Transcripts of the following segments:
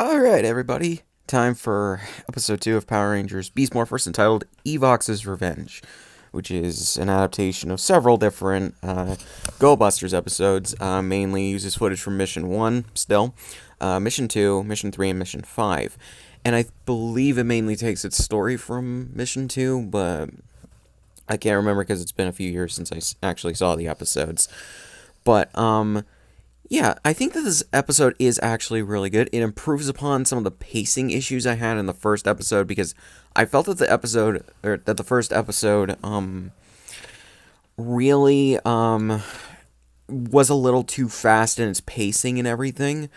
Alright, everybody. Time for episode 2 of Power Rangers Beast Morphers entitled Evox's Revenge, which is an adaptation of several different Go Busters episodes. Mainly uses footage from Mission 1, still, Mission 2, Mission 3, and Mission 5. And I believe it mainly takes its story from Mission 2, but I can't remember because it's been a few years since I actually saw the episodes. But, yeah, I think that this episode is actually really good. It improves upon some of the pacing issues I had in the first episode because I felt that the first episode, really, was a little too fast in its pacing and everything.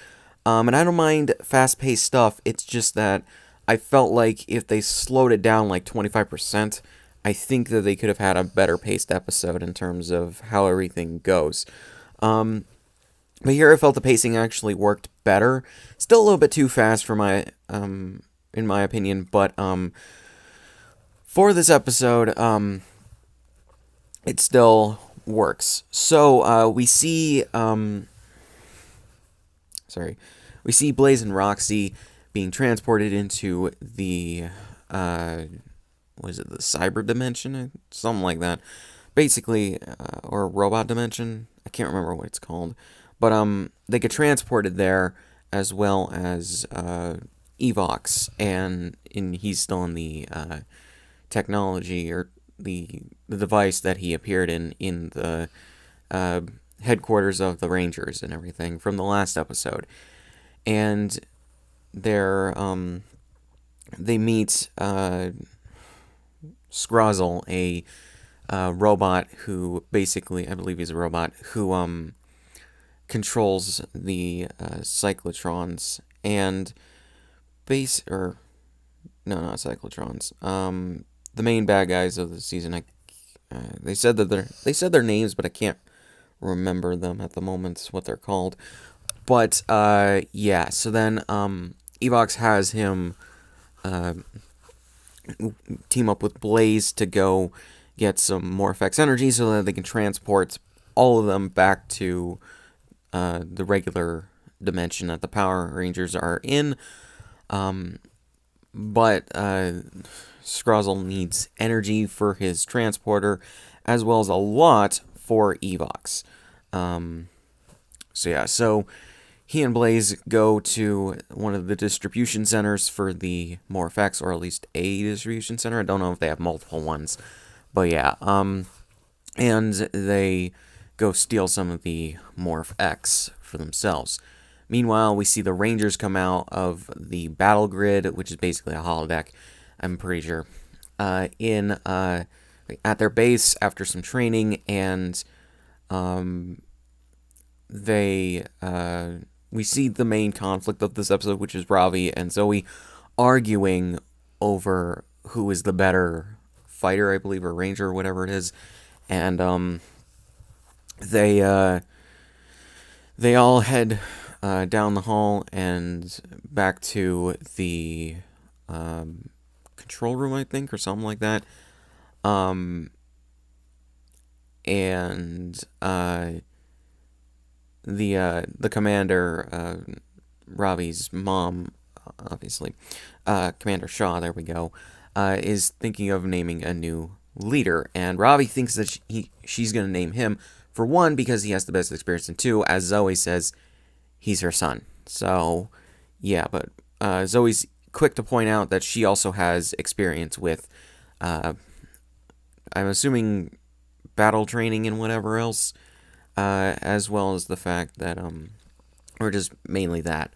And I don't mind fast-paced stuff. It's just that I felt like if they slowed it down like 25%, I think that they could have had a better paced episode in terms of how everything goes. But here I felt the pacing actually worked better. Still a little bit too fast for in my opinion, but for this episode, it still works. So we see Blaze and Roxy being transported into the what is it, the cyber dimension, something like that. Basically, or robot dimension. I can't remember what it's called. But they get transported there as well as Evox, and he's still in the technology or the device that he appeared in the headquarters of the Rangers and everything from the last episode. And they meet Scrozzle, a robot who basically, I believe he's a robot who controls the cyclotrons and not cyclotrons. The main bad guys of the season. They said their names, but I can't remember them at the moment. What they're called. But yeah. So then Evox has him team up with Blaze to go get some Morphers energy so that they can transport all of them back to the regular dimension that the Power Rangers are in. But Scrozzle needs energy for his transporter, as well as a lot for Evox. So he and Blaze go to one of the distribution centers for the Morphers, or at least a distribution center. I don't know if they have multiple ones, but yeah. And they go steal some of the Morph X for themselves. Meanwhile, we see the Rangers come out of the battle grid, which is basically a holodeck, I'm pretty sure, at their base after some training, and we see the main conflict of this episode, which is Ravi and Zoe arguing over who is the better fighter, I believe, or ranger, or whatever it is, and they all head down the hall and back to the control room, I think, or something like that. And the commander, Ravi's mom, obviously, Commander Shaw, there we go, is thinking of naming a new leader, and Ravi thinks that she's going to name him, for one, because he has the best experience, and two, as Zoe says, he's her son. So, yeah, but Zoe's quick to point out that she also has experience with, I'm assuming, battle training and whatever else, as well as the fact that, or just mainly that.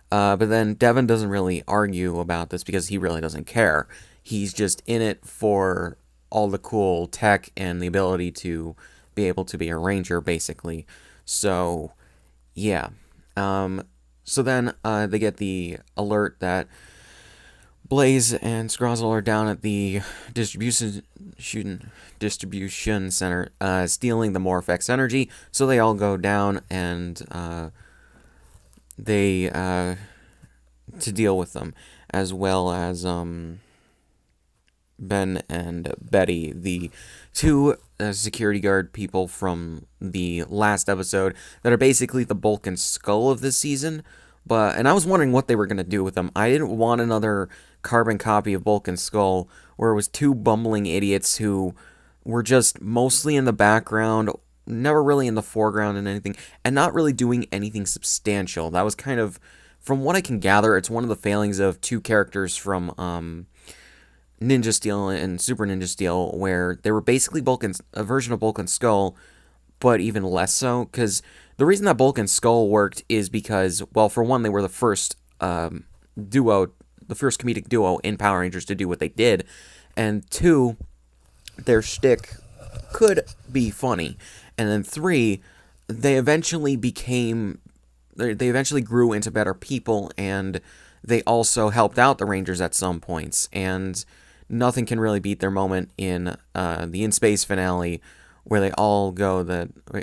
But then Devin doesn't really argue about this because he really doesn't care. He's just in it for all the cool tech and the ability to be able to be a ranger, basically. So, yeah. So then they get the alert that Blaze and Scrozzle are down at the distribution center, stealing the Morphex energy. So they all go down and they to deal with them, as well as Ben and Betty, the two security guard people from the last episode that are basically the bulk and skull of this season, And I was wondering what they were gonna do with them. I didn't want another carbon copy of Bulk and Skull where it was two bumbling idiots who were just mostly in the background, never really in the foreground in anything, and not really doing anything substantial. That was kind of, from what I can gather, it's one of the failings of two characters from Ninja Steel and Super Ninja Steel, where they were basically a version of Bulk and Skull, but even less so. Because the reason that Bulk and Skull worked is because, well, for one, they were the first duo, the first comedic duo in Power Rangers to do what they did, and two, their shtick could be funny, and then three, they eventually became, they eventually grew into better people, and they also helped out the Rangers at some points, and nothing can really beat their moment in the In Space finale, where they all go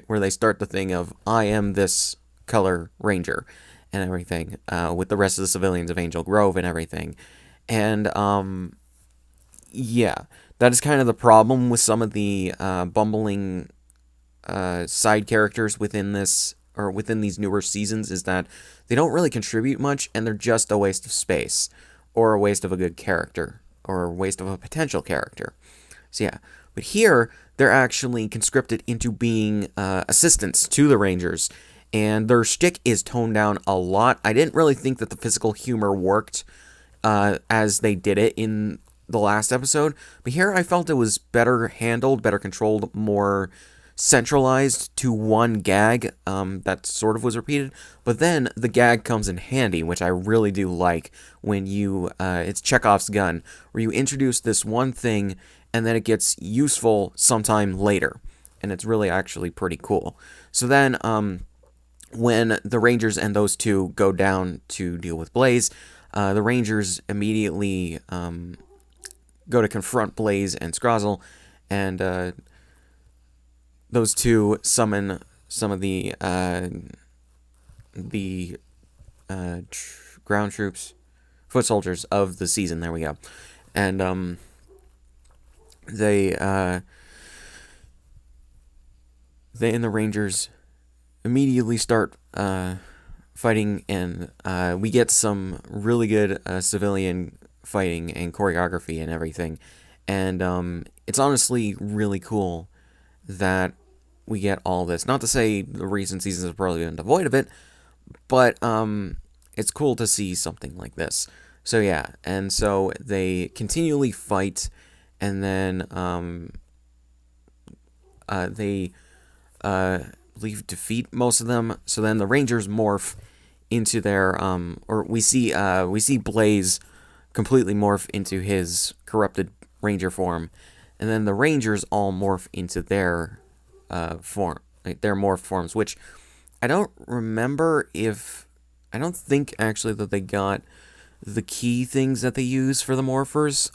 where they start the thing of I am this color ranger and everything, with the rest of the civilians of Angel Grove and everything, and yeah, that is kind of the problem with some of the bumbling side characters within this, or within these newer seasons, is that they don't really contribute much, and they're just a waste of space, or a waste of a good character, or a waste of a potential character. So yeah, but here they're actually conscripted into being assistants to the Rangers, and their shtick is toned down a lot. I didn't really think that the physical humor worked as they did it in the last episode, but here I felt it was better handled, better controlled, more centralized to one gag that sort of was repeated, but then the gag comes in handy, which I really do like, when you, it's Chekhov's gun, where you introduce this one thing, and then it gets useful sometime later, and it's really actually pretty cool. So then, when the Rangers and those two go down to deal with Blaze, the Rangers immediately go to confront Blaze and Scrozzle, and those two summon some of the ground troops, foot soldiers of the season. There we go, and they and the Rangers immediately start fighting, and we get some really good civilian fighting and choreography and everything, and it's honestly really cool that we get all this. Not to say the recent seasons have probably been devoid of it, but it's cool to see something like this. So yeah, and so they continually fight, and then they defeat most of them. So then the Rangers morph into their or we see Blaze completely morph into his corrupted Ranger form, and then the Rangers all morph into their form, like their morph forms, which I don't remember if, I don't think actually that they got the key things that they use for the Morphers,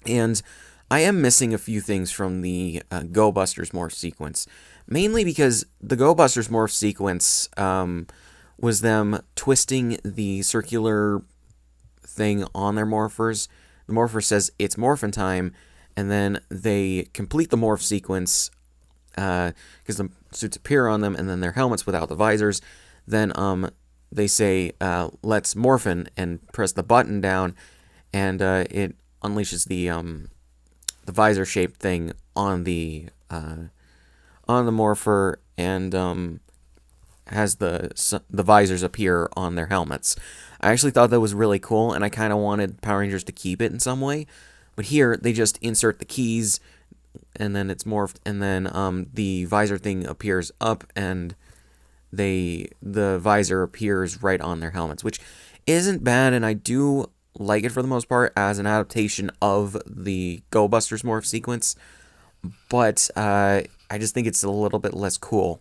and I am missing a few things from the Go Busters morph sequence, mainly because the Go Busters morph sequence was them twisting the circular thing on their Morphers. The Morpher says it's morphin' time, and then they complete the morph sequence because the suits appear on them, and then their helmets without the visors. Then they say let's morphin', and press the button down, and it unleashes the visor shaped thing on the Morpher, and has the visors appear on their helmets. I actually thought that was really cool, and I kind of wanted Power Rangers to keep it in some way. But here, they just insert the keys, and then it's morphed, and then the visor thing appears up, and the visor appears right on their helmets, which isn't bad, and I do like it for the most part as an adaptation of the Go Busters morph sequence. But I just think it's a little bit less cool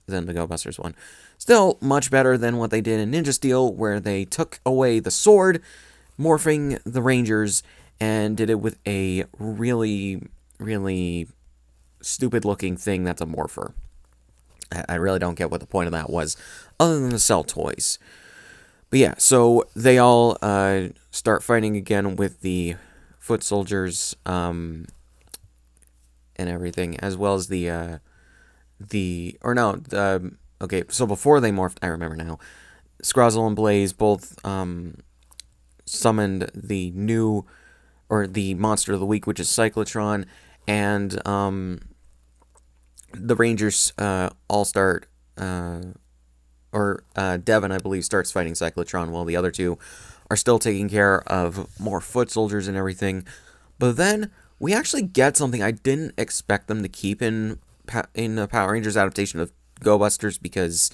than the Go Busters one. Still much better than what they did in Ninja Steel, where they took away the sword, morphing the Rangers, and did it with a really, really stupid looking thing that's a morpher. I really don't get what the point of that was, other than to sell toys. But yeah, so they all start fighting again with the foot soldiers and everything, as well as okay, so before they morphed, I remember now, Scrozzle and Blaze both summoned the monster of the week, which is Cyclotron, and the Rangers all start, Devin, I believe, starts fighting Cyclotron, while the other two are still taking care of more foot soldiers and everything. But then we actually get something I didn't expect them to keep in the Power Rangers adaptation of Go Busters, because,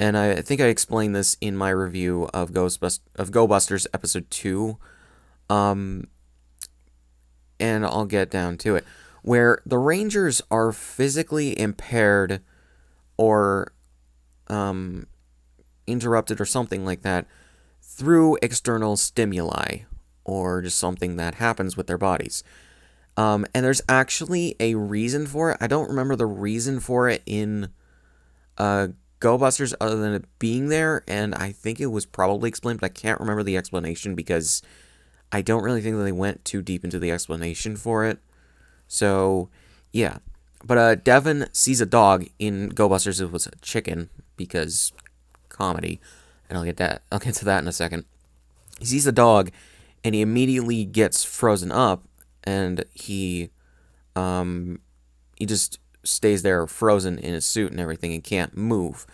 and I think I explained this in my review of Go Busters episode 2, and I'll get down to it, where the Rangers are physically impaired or interrupted or something like that through external stimuli or just something that happens with their bodies. And there's actually a reason for it. I don't remember the reason for it in Go Busters other than it being there, and I think it was probably explained, but I can't remember the explanation because I don't really think that they went too deep into the explanation for it. So, yeah. But Devin sees a dog in Go Busters. It was a chicken because comedy, and I'll get to that in a second. He sees a dog, and he immediately gets frozen up, and he just stays there frozen in his suit and everything and can't move.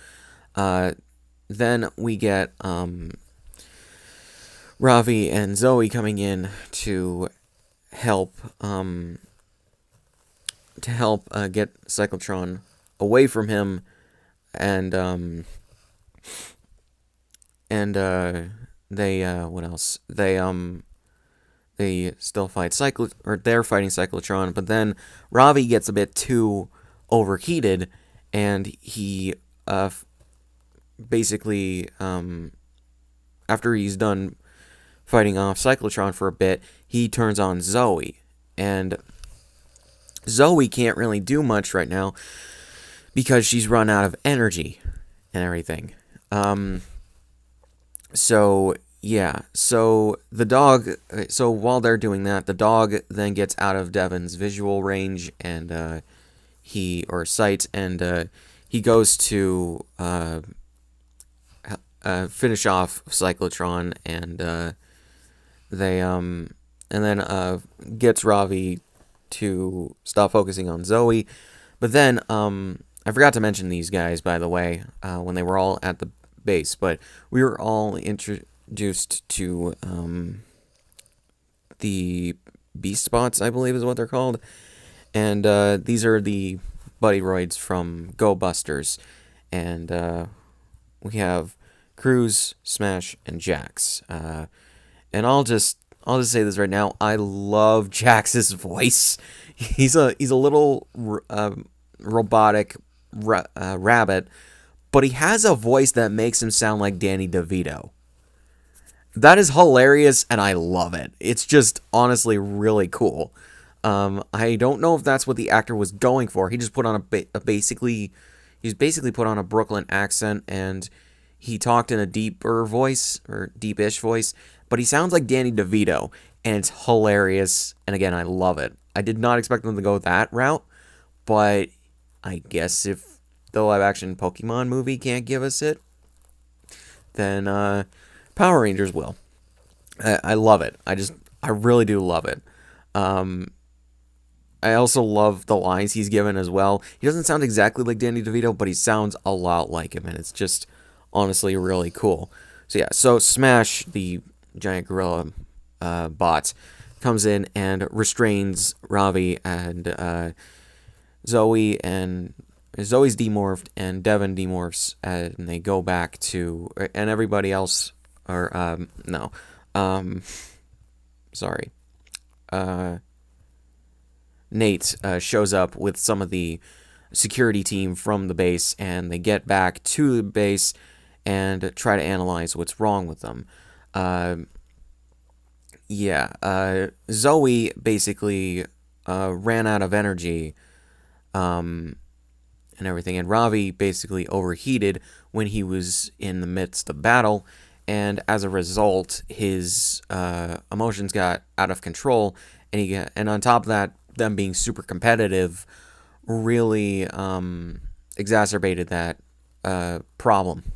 Then we get Ravi and Zoe coming in to help get Cyclotron away from him, and they what else? They still fight they're fighting Cyclotron, but then Ravi gets a bit too overheated, and he basically after he's done fighting off Cyclotron for a bit, he turns on Zoe, and Zoe can't really do much right now because she's run out of energy and everything. So yeah, so the dog. So while they're doing that, the dog then gets out of Devin's visual range, and sight, and he goes to finish off Cyclotron, and then gets Ravi to stop focusing on Zoe. But then I forgot to mention these guys, by the way, when they were all at the base, but we were all introduced to the Beast Spots, I believe is what they're called, and these are the Buddy Roids from Go Busters, and we have Cruz, Smash, and Jax, and I'll just say this right now. I love Jax's voice. He's a little robotic rabbit, but he has a voice that makes him sound like Danny DeVito. That is hilarious, and I love it. It's just honestly really cool. I don't know if that's what the actor was going for. He just put on he's basically put on a Brooklyn accent, and he talked in a deeper voice, or deepish voice, but he sounds like Danny DeVito, and it's hilarious, and again, I love it. I did not expect them to go that route, but I guess if the live-action Pokemon movie can't give us it, then Power Rangers will. I love it. I really do love it. I also love the lines he's given as well. He doesn't sound exactly like Danny DeVito, but he sounds a lot like him, and it's just honestly really cool. So yeah, so Smash, the giant gorilla bot, comes in and restrains Ravi and Zoe, and Zoe's demorphed, and Devin demorphs, and they go back to, and everybody else, or no, sorry, Nate shows up with some of the security team from the base, and they get back to the base and try to analyze what's wrong with them. Zoe basically ran out of energy and everything, and Ravi basically overheated when he was in the midst of battle, and as a result, his emotions got out of control, and on top of that, them being super competitive really exacerbated that problem.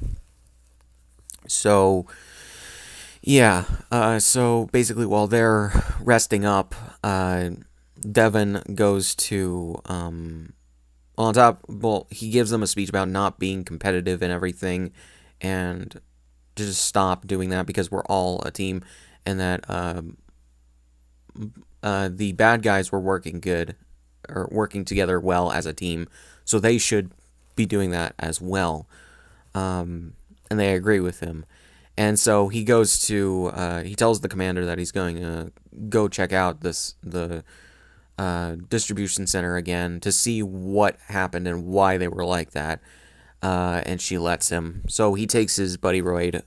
So yeah, so basically while they're resting up, Devin goes to on top. Well, he gives them a speech about not being competitive and everything, and to just stop doing that because we're all a team, and that the bad guys were working good or working together well as a team, so they should be doing that as well. And they agree with him. And so he goes to he tells the commander that he's going to go check out the distribution center again to see what happened and why they were like that. And she lets him. So he takes his buddy Royd,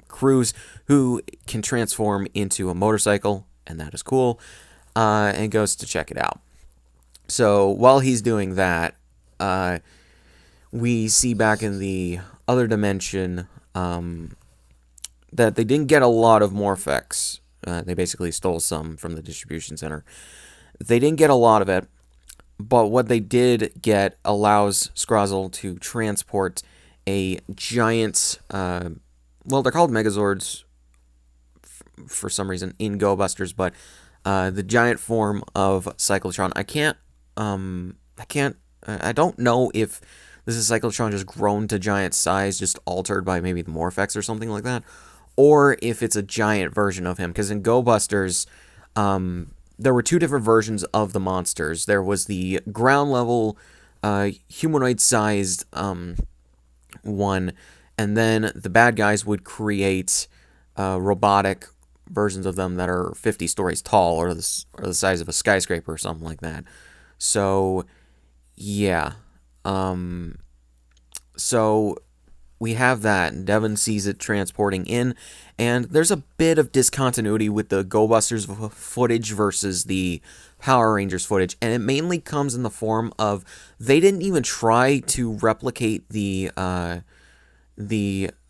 Cruz, who can transform into a motorcycle, and that is cool, and goes to check it out. So while he's doing that, we see back in the other dimension that they didn't get a lot of Morphex. They basically stole some from the distribution center. They didn't get a lot of it, but what they did get allows Scrozzle to transport a giant, well, they're called Megazords for some reason in Go Busters, but the giant form of Cyclotron. I don't know if this is Cyclotron just grown to giant size, just altered by maybe the Morphex or something like that, or if it's a giant version of him, because in Go Busters, there were two different versions of the monsters. There was the ground level, humanoid-sized one, and then the bad guys would create robotic versions of them that are 50 stories tall, or the size of a skyscraper or something like that. So, yeah. So we have that, and Devin sees it transporting in, and there's a bit of discontinuity with the Go Busters footage versus the Power Rangers footage, and it mainly comes in the form of they didn't even try to replicate the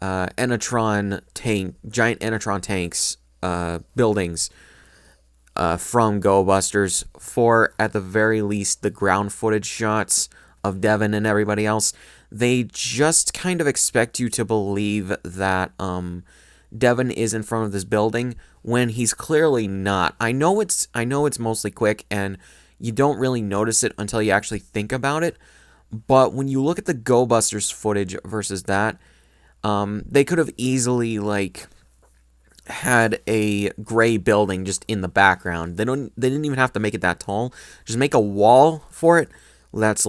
Enatron tank, giant Enatron tanks buildings from Go Busters for, at the very least, the ground footage shots of Devin and everybody else. They just kind of expect you to believe that Devin is in front of this building when he's clearly not. I know it's mostly quick and you don't really notice it until you actually think about it. But when you look at the Go Busters footage versus that, they could have easily had a gray building just in the background. They didn't even have to make it that tall. Just make a wall for it that's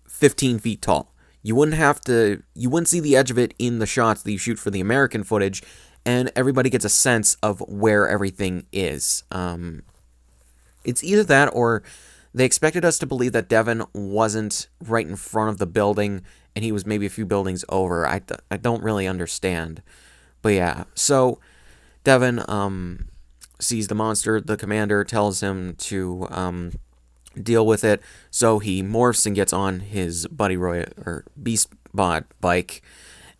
15 feet tall. You wouldn't see the edge of it in the shots that you shoot for the American footage, and everybody gets a sense of where everything is. It's either that or they expected us to believe that Devin wasn't right in front of the building and he was maybe a few buildings over. I don't really understand. But yeah, so Devin sees the monster. The commander tells him to deal with it, so he morphs and gets on his Buddy Roy or Beast Bod bike,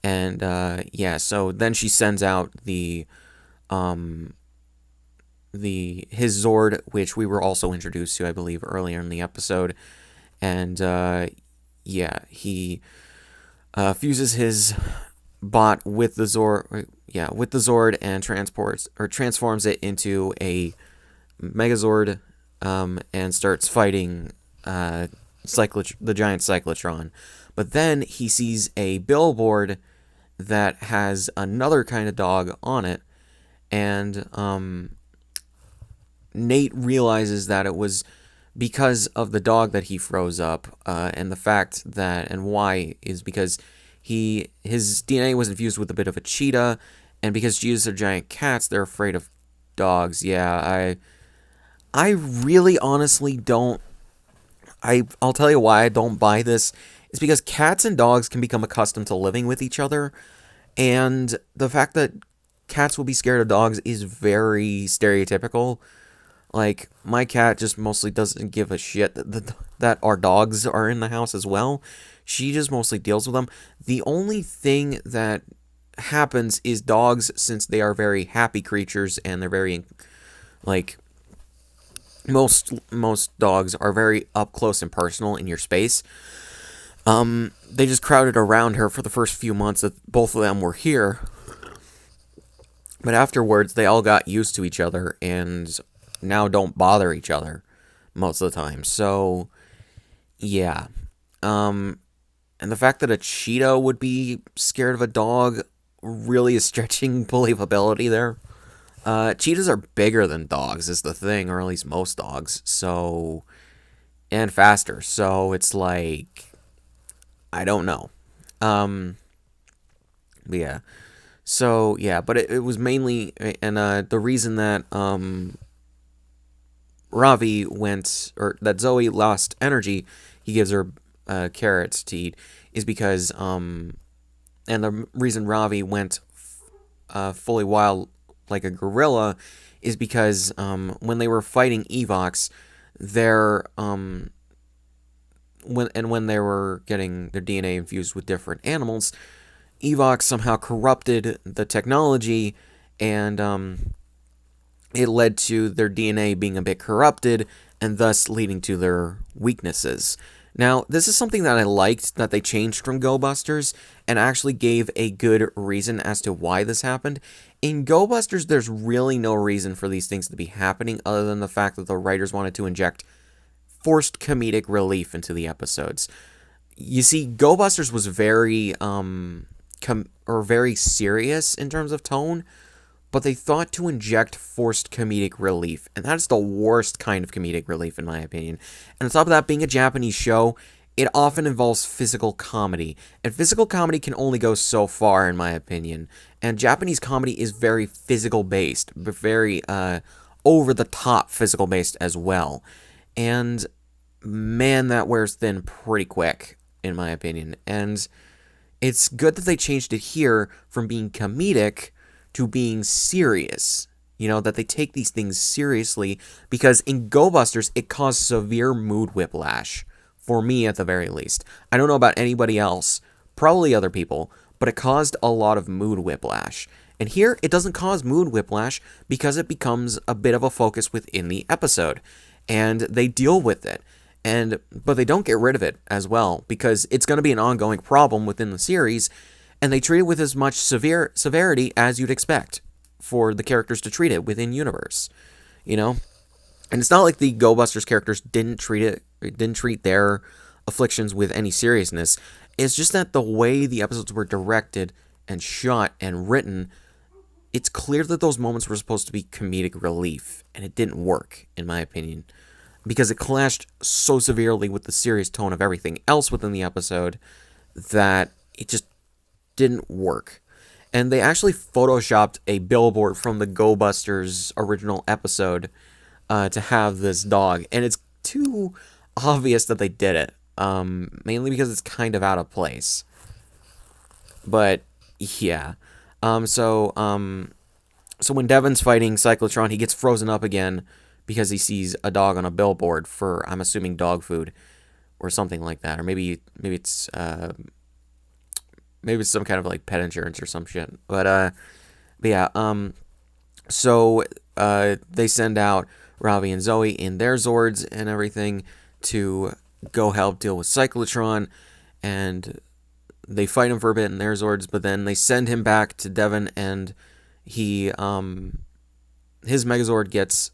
and yeah. So then she sends out his Zord, which we were also introduced to, I believe, earlier in the episode, and yeah, he fuses his bot with the Zord, and transforms it into a Megazord. And starts fighting the giant Cyclotron. But then he sees a billboard that has another kind of dog on it, and Nate realizes that it was because of the dog that he froze up, and the fact that, and why, is because his DNA was infused with a bit of a cheetah, and because cheetahs are giant cats, they're afraid of dogs. Yeah, I really honestly don't. I'll tell you why I don't buy this. It's because cats and dogs can become accustomed to living with each other, and the fact that cats will be scared of dogs is very stereotypical. My cat just mostly doesn't give a shit that our dogs are in the house as well. She just mostly deals with them. The only thing that happens is dogs, since they are very happy creatures and they're very most dogs are very up close and personal in your space. They just crowded around her for the first few months that both of them were here. But afterwards, they all got used to each other and now don't bother each other most of the time. So, yeah. Um, and the fact that a cheetah would be scared of a dog really is stretching believability there. Cheetahs are bigger than dogs, is the thing, or at least most dogs. So, and faster. So it's like, I don't know. Um, but yeah. So yeah, but it was mainly, and the reason that Ravi went, or that Zoe lost energy, he gives her carrots to eat, is because and the reason Ravi went fully wild like a gorilla is because when they were fighting Evox, their when they were getting their DNA infused with different animals, Evox somehow corrupted the technology, and it led to their DNA being a bit corrupted, and thus leading to their weaknesses. Now, this is something that I liked that they changed from Go Busters and actually gave a good reason as to why this happened. In Go Busters, there's really no reason for these things to be happening other than the fact that the writers wanted to inject forced comedic relief into the episodes. You see, Go Busters was very very serious in terms of tone, but they thought to inject forced comedic relief, and that's the worst kind of comedic relief in my opinion. And on top of that, being a Japanese show, it often involves physical comedy, and physical comedy can only go so far in my opinion. And Japanese comedy is very physical based, but very over the top physical based as well. And man, that wears thin pretty quick in my opinion. And it's good that they changed it here from being comedic to being serious. You know, that they take these things seriously, because in Go Busters, it caused severe mood whiplash. For me, at the very least. I don't know about anybody else, probably other people, but it caused a lot of mood whiplash. And here, it doesn't cause mood whiplash because it becomes a bit of a focus within the episode. And they deal with it. But they don't get rid of it as well, because it's going to be an ongoing problem within the series, and they treat it with as much severity as you'd expect for the characters to treat it within universe, you know. And it's not like the Go Busters characters didn't treat their afflictions with any seriousness. It's just that the way the episodes were directed and shot and written, it's clear that those moments were supposed to be comedic relief, and it didn't work, in my opinion, because it clashed so severely with the serious tone of everything else within the episode that it just didn't work. And they actually photoshopped a billboard from the Go Busters original episode to have this dog, and it's too obvious that they did it, mainly because it's kind of out of place. But yeah, so when Devin's fighting Cyclotron, he gets frozen up again because he sees a dog on a billboard for, I'm assuming, dog food or something like that, or maybe it's some kind of like pet insurance or some shit. But yeah, so they send out Ravi and Zoe in their Zords and everything to go help deal with Cyclotron, and they fight him for a bit in their Zords, but then they send him back to Devin, and he his Megazord gets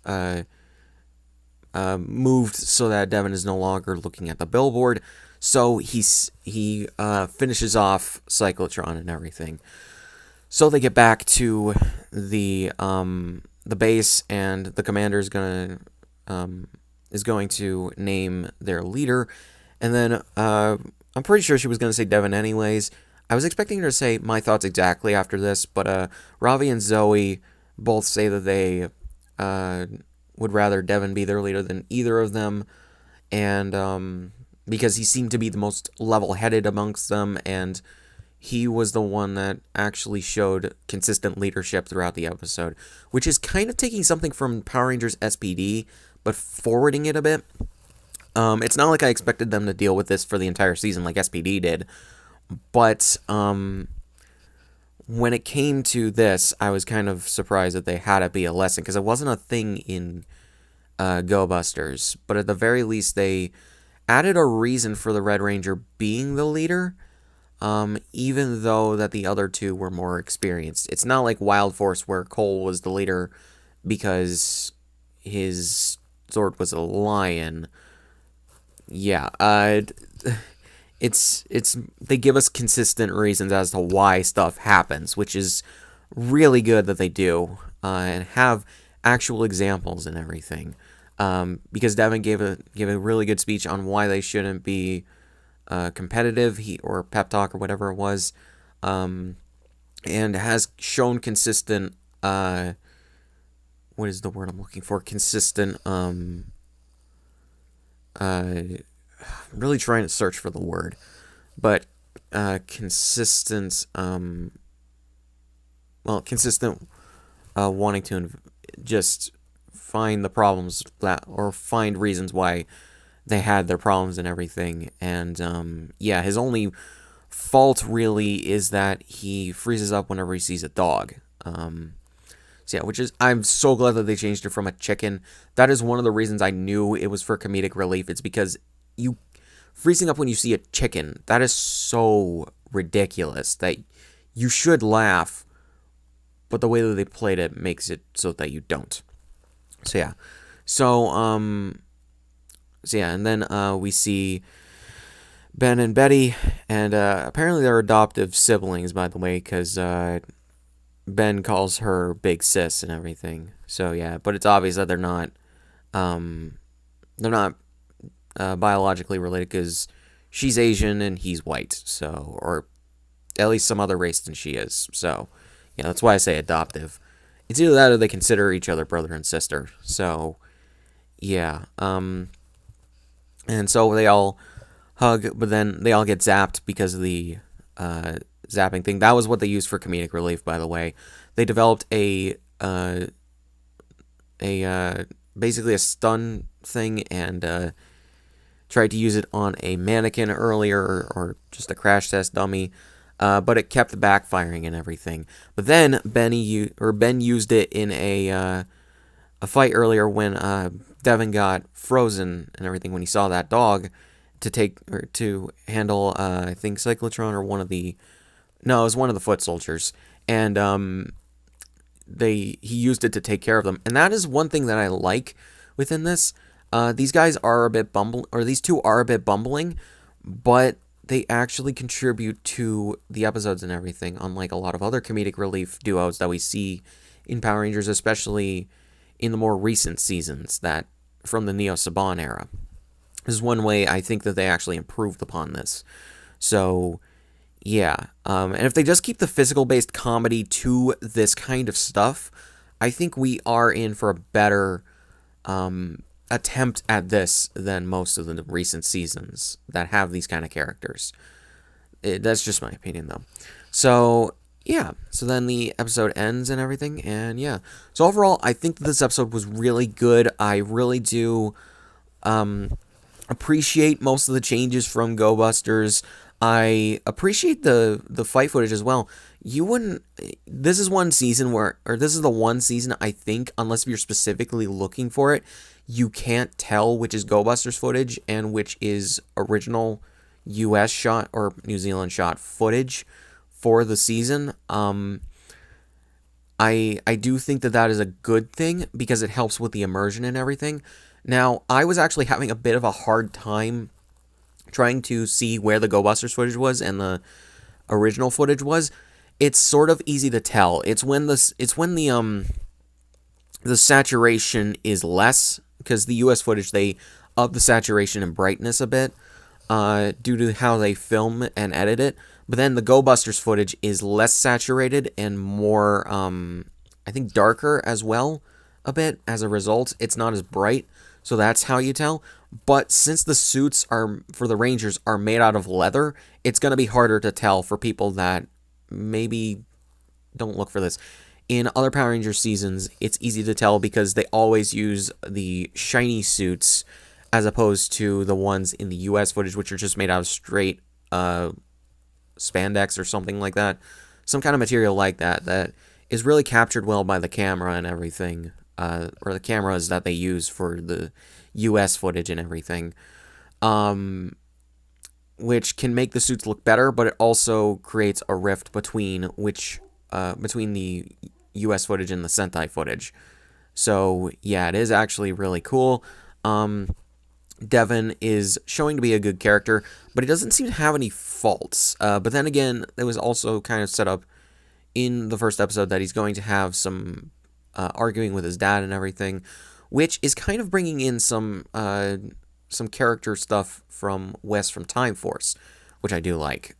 moved so that Devin is no longer looking at the billboard. So he finishes off Cyclotron and everything. So they get back to the base, and the commander is going to name their leader, and then I'm pretty sure she was going to say Devin anyways. I was expecting her to say my thoughts exactly after this, but Ravi and Zoe both say that they would rather Devin be their leader than either of them, and because he seemed to be the most level-headed amongst them, and he was the one that actually showed consistent leadership throughout the episode, which is kind of taking something from Power Rangers SPD, but forwarding it a bit. It's not like I expected them to deal with this for the entire season like SPD did, but when it came to this, I was kind of surprised that they had it be a lesson, because it wasn't a thing in Go Busters, but at the very least, they added a reason for the Red Ranger being the leader, even though that the other two were more experienced. It's not like Wild Force where Cole was the leader because his sword was a lion. Yeah, it's they give us consistent reasons as to why stuff happens, which is really good that they do, and have actual examples and everything. Because Devin gave a really good speech on why they shouldn't be competitive, or pep talk or whatever it was, and has shown consistent. What is the word I'm looking for? Consistent. Really trying to search for the word, but consistent. Consistent. Wanting to just find the problems or find reasons why they had their problems and everything. And yeah, his only fault really is that he freezes up whenever he sees a dog. So yeah, which is, I'm so glad that they changed it from a chicken. That is one of the reasons I knew it was for comedic relief. It's because you freezing up when you see a chicken, that is so ridiculous that you should laugh, but the way that they played it makes it so that you don't. So yeah. So yeah, and then we see Ben and Betty, and apparently they're adoptive siblings, by the way, because Ben calls her big sis and everything. So yeah, but it's obvious that they're not biologically related because she's Asian and he's white. So, or at least some other race than she is. So yeah, that's why I say adoptive. It's either that or they consider each other brother and sister. So yeah, and so they all hug, but then they all get zapped because of the zapping thing. That was what they used for comedic relief, by the way. They developed a basically a stun thing and tried to use it on a mannequin earlier, or just a crash test dummy, but it kept backfiring and everything. But then Ben used it in a fight earlier when Devin got frozen and everything when he saw that dog to handle I think Cyclotron or it was one of the foot soldiers, and he used it to take care of them. And that is one thing that I like within this. These guys are a bit these two are a bit bumbling, but they actually contribute to the episodes and everything, unlike a lot of other comedic relief duos that we see in Power Rangers, especially in the more recent seasons that from the Neo Saban era. This is one way I think that they actually improved upon this. So yeah, and if they just keep the physical-based comedy to this kind of stuff, I think we are in for a better attempt at this than most of the recent seasons that have these kind of characters. That's just my opinion, though. So yeah, so then the episode ends and everything, and yeah. So overall, I think this episode was really good. I really do appreciate most of the changes from Go Busters. I appreciate the fight footage as well. This is the one season I think, unless you're specifically looking for it, you can't tell which is Go Busters footage and which is original US shot or New Zealand shot footage for the season. I do think that is a good thing because it helps with the immersion and everything. Now, I was actually having a bit of a hard time trying to see where the Go Busters footage was and the original footage was. It's sort of easy to tell. It's when the saturation is less, because the US footage, they up the saturation and brightness a bit due to how they film and edit it. But then the Go Busters footage is less saturated and more, I think, darker as well a bit. As a result, it's not as bright. So that's how you tell. But since the suits for the Rangers are made out of leather, it's going to be harder to tell for people that maybe don't look for this. In other Power Rangers seasons, it's easy to tell because they always use the shiny suits as opposed to the ones in the US footage, which are just made out of straight spandex or something like that. Some kind of material like that is really captured well by the camera and everything. Or the cameras that they use for the US footage and everything. which can make the suits look better, but it also creates a rift between the US footage and the Sentai footage. So yeah, it is actually really cool. Devon is showing to be a good character, but he doesn't seem to have any faults. But then again, it was also kind of set up in the first episode that he's going to have some arguing with his dad and everything, which is kind of bringing in some character stuff from Wes from Time Force, which I do like.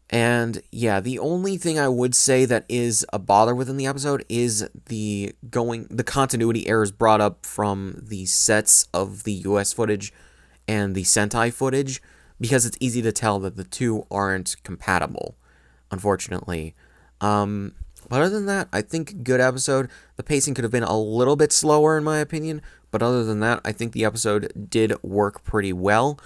And yeah, the only thing I would say that is a bother within the episode is the continuity errors brought up from the sets of the US footage and the Sentai footage, because it's easy to tell that the two aren't compatible, unfortunately. But other than that, I think good episode. The pacing could have been a little bit slower in my opinion, but other than that, I think the episode did work pretty well.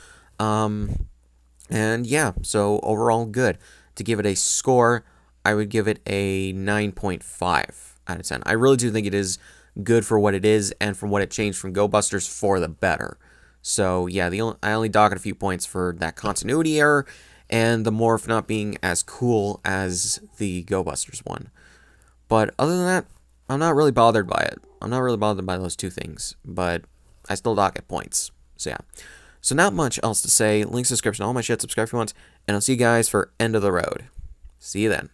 And yeah, so overall good. To give it a score, I would give it a 9.5 out of 10. I really do think it is good for what it is and from what it changed from Go Busters for the better. So yeah, I only dock it a few points for that continuity error and the morph not being as cool as the Go Busters one. But other than that, I'm not really bothered by it. I'm not really bothered by those two things, but I still dock it points. So yeah. So not much else to say. Links in the description, all my shit, subscribe if you want, and I'll see you guys for End of the Road. See you then.